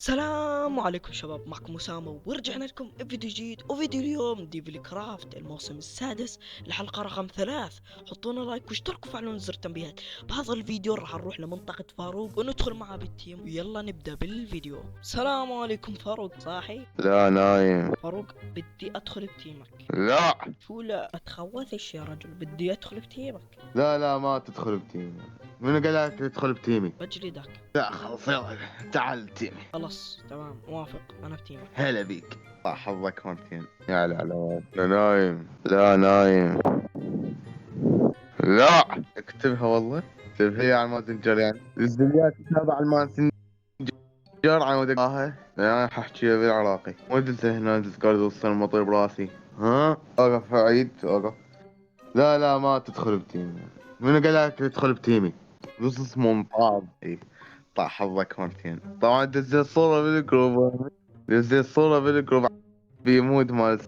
السلام عليكم شباب، معكم أسامة ورجعنا لكم بفيديو جديد. وفيديو اليوم ديفلي كرافت الموسم السادس الحلقة رقم 3. حطونا لايك واشتركوا وفعلوا زر التنبيهات. بهذا الفيديو راح نروح لمنطقة فاروق وندخل معاه بالتيم، ويلا نبدأ بالفيديو. السلام عليكم فاروق، صاحي؟ لا، نايم. فاروق بدي أدخل بتيمك. لا شو لا أتخوثش يا رجل، بدي أدخل بتيمك. لا ما تدخل بتيمي. من قال لك تدخل بتيمي؟ بجلدك. لا خلاص، يلا تعال بتيمي. خلص تمام، موافق، أنا بتيمك. هلا بيك. حظك مرتين يا العلاوات. لا نايم، لا نايم. لا اكتبها والله، اكتبها على الماسنجر، يعني الزليات تتابع على الماسنجر على مود انا ححكيها بالعراقي. ودلت هنا دلت قاعد اوصل المطر براسي. ها اوقف، عيد اوقف. لا ما تدخل بتيمي. من قال لك تدخل بتيمي؟ نص ممتاز. اي طاح حظك مرتين. طبعا دزيت صورة بالجروب، دزيت صورة بالجروب بيموت مال.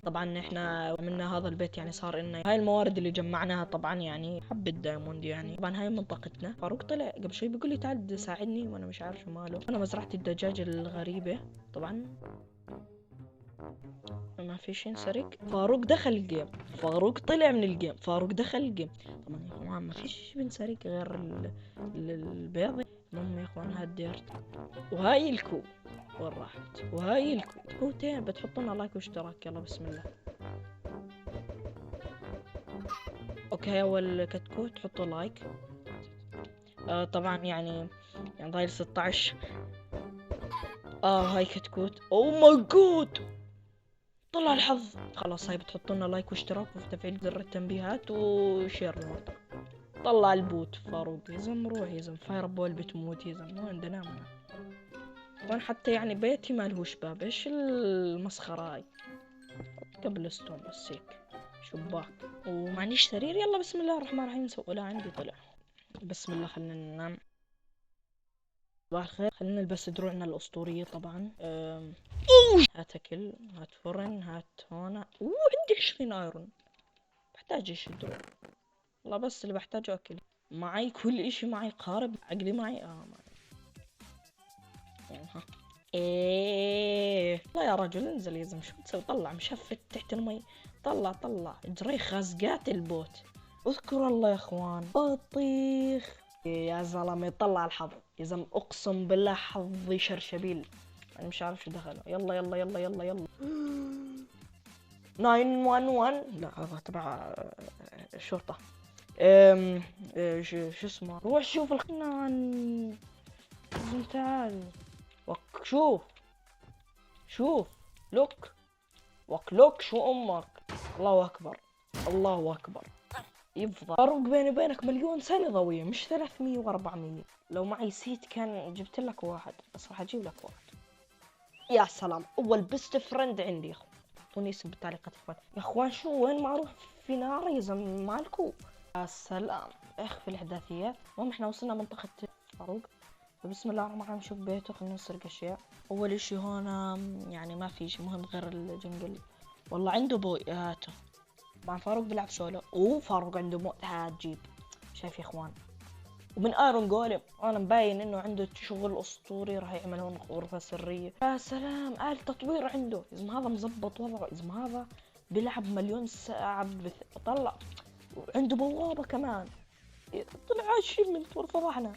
طبعا احنا عملنا هذا البيت، يعني صار لنا هاي الموارد اللي جمعناها. طبعا يعني حبة دايموند، يعني طبعا هاي منطقتنا. فاروق طلع قبل شوي بيقول لي تعال ساعدني، وانا مش عارف شو ماله. انا مزرعة الدجاج الغريبة طبعا ما في شيء انسرق. فاروق دخل الجيم، فاروق طلع من الجيم، فاروق دخل الجيم. طبعا يا اخوان ما في شيء بنسرق غير البيض. المهم يا اخوان هاد ديرت، وهاي الكو وين راحت، وهاي الكو. كوتين بتحطوا لنا لايك واشتراك، يلا بسم الله. اوكي، اول كتكوت حطوا لايك. طبعا يعني ضايل 16. هاي كتكوت. او ماي جود، طلع الحظ. خلاص هاي بتحطوا لنا لايك واشتراك وتفعيل زر التنبيهات وشير المقطع. طلع البوت فاروق. يزم روح يزم، فاير بول بتموت يزم، وين بدنا ننام. وين حتى يعني بيتي مالهوش باب، ايش المسخرة هاي. قبل ستون بس هيك شباك، ومعنيش سرير. يلا بسم الله الرحمن الرحيم. نسوي لا عندي طلع. بسم الله خلينا ننام. صباح الخير. خلينا نلبس دروعنا الأسطورية طبعا. هات أكل، هات فرن، هات هون. عندي 20 ايرون. بحتاج ايش الدروع والله، بس اللي بحتاجه أكل. معي كل اشي، معي قارب، عقلي معي. معي. ها. ايه لا يا رجل، انزل يا زلمه، شو بتسوي؟ طلع مشفت تحت المي. طلع جري خازقات البوت. اذكر الله يا اخوان، بطيخ. يا زلمه طلع الحظ يا زلمه، اقسم بالله حظي شرشبيل. انا مش عارف شو دخله. يلا يلا يلا يلا يلا. 911. لا هذا تبع الشرطه. شو اسمه، روح شوف الخنان. تعال شوف شوف. لوك وكلوك شو امك. الله اكبر، الله اكبر. يفضل فاروق بيني وبينك مليون سنة ضوية، مش 300 و400. لو معي سيت كان جبت لك واحد، بس راح اجيب لك واحد. يا سلام، اول بيست فريند عندي يا اخوان. اعطوني اسم بالتعليقات يا اخوان. يا اخوان شو وين ما اروح في نار يا زلمة مالكو. يا سلام، اخفي الاحداثيات. المهم احنا وصلنا منطقة فاروق. بسم الله الرحمن الرحيم. نشوف بيته، خلينا نسرق اشياء. اول اشي هون يعني ما في شي مهم غير الجنجل. والله عنده بوي، هاته. طبعا فاروق بيلعب سولو. فاروق عنده موت، هات جيب. شايف يا اخوان، ومن ايرون جولم. انا مبين انه عنده شغل اسطوري، راح يعمل هون غرفة سرية. يا سلام، تطوير عنده يا زلمة. هذا مزبط وضعه يا زلمة، هذا بيلعب مليون ساعة طلع. عنده بوابة كمان. طلع اشيفمنت ورفضحنا.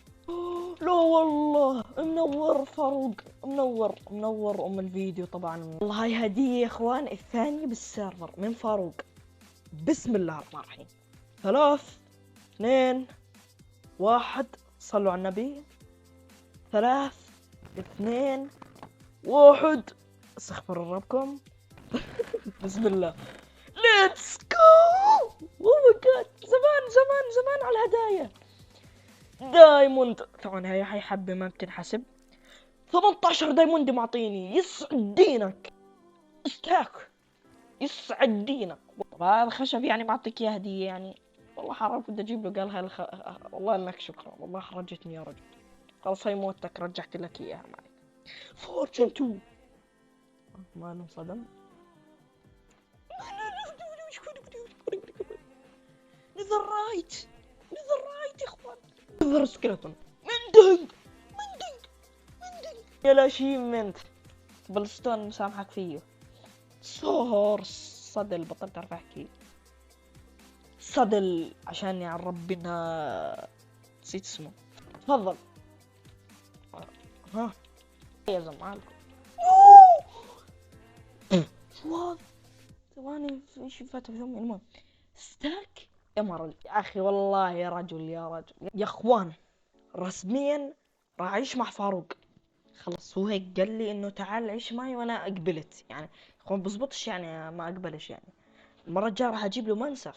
لا والله منور فاروق، منور ام الفيديو طبعا. والله هاي هدية يا اخوان، الثانية بالسيرفر من فاروق. بسم الله الرحمن الرحيم. 3 2 1. صلوا على النبي. 3 2 1. استغفر ربكم. بسم الله. ليتس جو. اوه ماي جاد، زمان على الهدايا. دايموند طبعا، هاي حبة ما بتنحسب. 18 دايموند معطيني. يسعد دينك استاك، يسعد دينك. طب هذا خشب يعني معطيك اياه هدية يعني. والله حرام كنت اجيب له. قال والله لك شكرا، والله حرجتني يا رجل. خلاص هاي موتك، رجعت لك اياها معي. فورتشن 2. ما انصدم. نذر رايت يا اخوان. نذر سكيلتون. مندنج يا الاشيفمنت. بلستون مسامحك فيه. صور صدل بطلت اعرف احكي. صدل عشان يعني ربنا نسيت اسمه. تفضل. ها يا زمالكم. شو هذا؟ ثواني ايش فات بهم. المهم ستاك امرالد يا اخي والله يا رجل يا اخوان رسميا راح اعيش مع فاروق. خلص هو هيك قال لي انه تعال عيش معي وانا قبلت يعني. اخوان بزبطش يعني ما اقبلش يعني. المرة الجاية راح اجيب له منسف.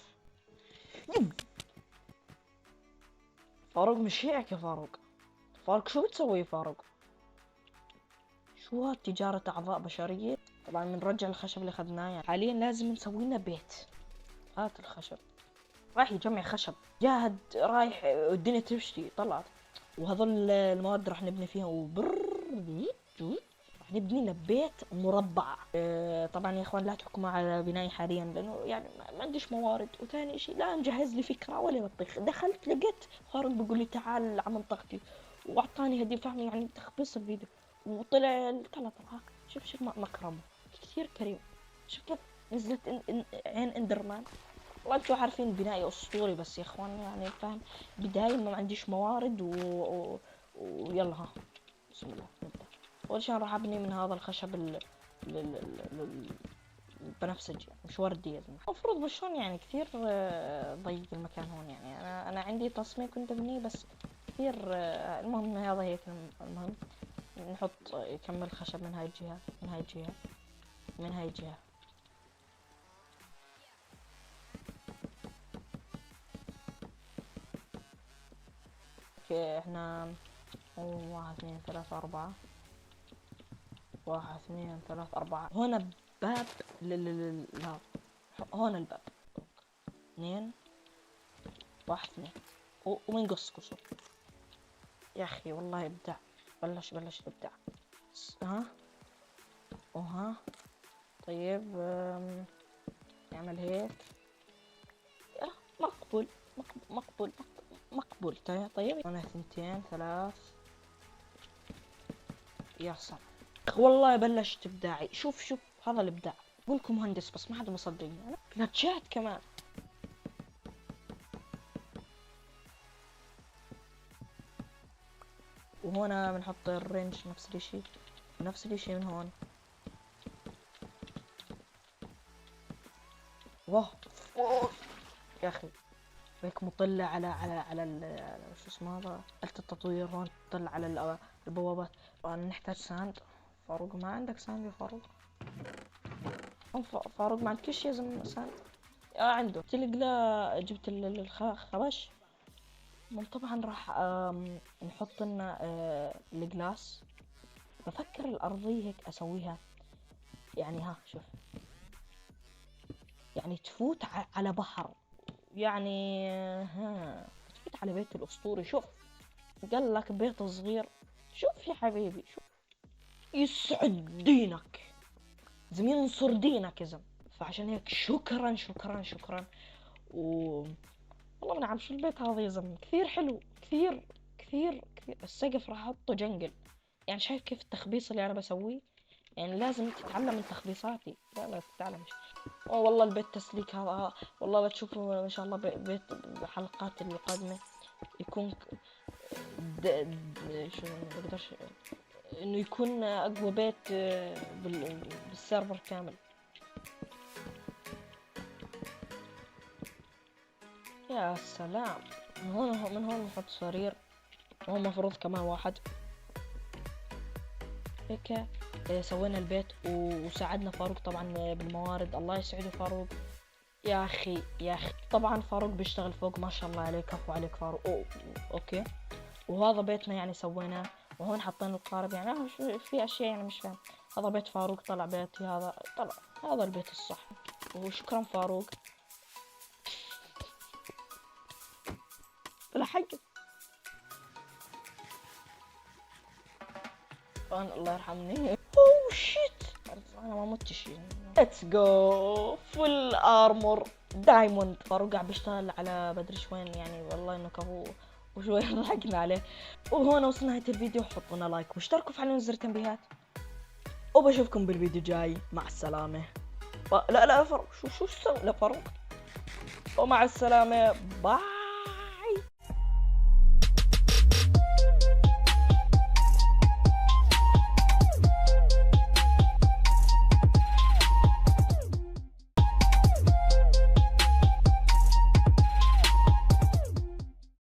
فاروق مش هيك يا فاروق. فاروق شو بتسوي فاروق؟ شو هاد تجارة اعضاء بشرية؟ طبعا بنرجع الخشب اللي اخذناه يعني. حاليا لازم نسوي لنا بيت. هات الخشب. رايح يجمع خشب. جاهد رايح والدنيا تمشي طلعت. وهذول المواد راح نبني فيها راح نبني لنا بيت مربع. طبعا يا اخوان لا تحكموا على بنائي حاليا لانه يعني ما عنديش موارد. وثاني شيء لا مجهز لي فكره ولا بطيخ. دخلت لقيت فاروق بيقول لي تعال على منطقتي واعطاني هديه فاهمه يعني تخبيص الفيديو. وطلع طلع شوف مكرمه كثير كريم. شوف كيف نزلت عين اندرمان. والله انتوا عارفين بنائي اسطوري بس يا اخوان يعني فاهم. بداية ما عنديش موارد ويلا ها بسم الله نبدأ. اول شيء راح ابني من هذا الخشب البنفسجي مش وردي يا زلمه. المفروض بشون يعني كثير ضيق المكان هون يعني. انا عندي تصميم كنت ابنيه بس كثير المهم هذا هيك. المهم نحط يكمل خشب من هاي الجهة من هاي الجهة من هاي الجهة. اوكي احنا 1 2 3 4. 1 2 3 4 هنا باب لا هون الباب 2 1 2 ومن قص يا اخي والله ابداع. بلش الابداع. ها وها طيب نعمل هيك. مقبول مقبول مقبول. طيب هنا 2 3 يا سلام. والله بلشت ابداعي. شوف هذا الابداع. بقولكم مهندس بس ما حدا مصدقني. انا جلتشات كمان. وهنا بنحط الرينج نفس الاشي من هون. واه يا اخي هيك مطلع على شو اسمه هذا آلة التطوير. هون تطلع على البوابات. نحتاج ساند. فاروق ما عندك ساند يا فاروق؟ فاروق ما عندكش يا زلمه ساند؟ عنده. تلقى جبت الخبش. طبعا راح نحط لنا الجلاس. بفكر الارضيه هيك اسويها يعني. ها شوف يعني تفوت على بحر يعني. ها تفوت على بيت الاسطوري. شوف قال لك بيت صغير. شوف يا حبيبي شوف. يسعد دينك زين ينصر دينك يا زلمه. فعشان هيك شكرا والله ما نعرف شو البيت هذا يا زلمه. كثير حلو كثير. السقف راح احطه جنجل يعني. شايف كيف التخبيص اللي انا بسويه يعني. لازم تتعلم من تخبيصاتي. لا تتعلمش. والله البيت تسليك هذا. والله لا تشوفوا ما شاء الله بيت الحلقات القادمه يكون شو بقدرش انه يكون اقوى بيت بالسيرفر كامل. يا سلام. من هون نحط سرير. وهون مفروض كمان واحد هيك. سوينا البيت وساعدنا فاروق طبعا بالموارد. الله يسعده فاروق يا اخي طبعا فاروق بيشتغل فوق ما شاء الله عليه. كفو عليك فاروق. اوكي. وهذا بيتنا يعني سويناه. وهون حطينا القارب يعني. في اشياء يعني مش فاهم. هذا بيت فاروق طلع بيتي. هذا البيت الصح. وشكرا فاروق. لحق الله يرحمني. اوه شيت، انا ما متش. ليتس جو فول ارمور دايموند. فاروق قاعد بيشتغل على بدري وين يعني، والله انه كفو وشوي ضحكنا عليه. وهنا وصلنا نهاية الفيديو، حطوا لنا لايك واشتركوا وفعلوا زر التنبيهات، وبشوفكم بالفيديو الجاي. مع السلامة. لا فاروق شو لا فاروق، ومع السلامة. باي.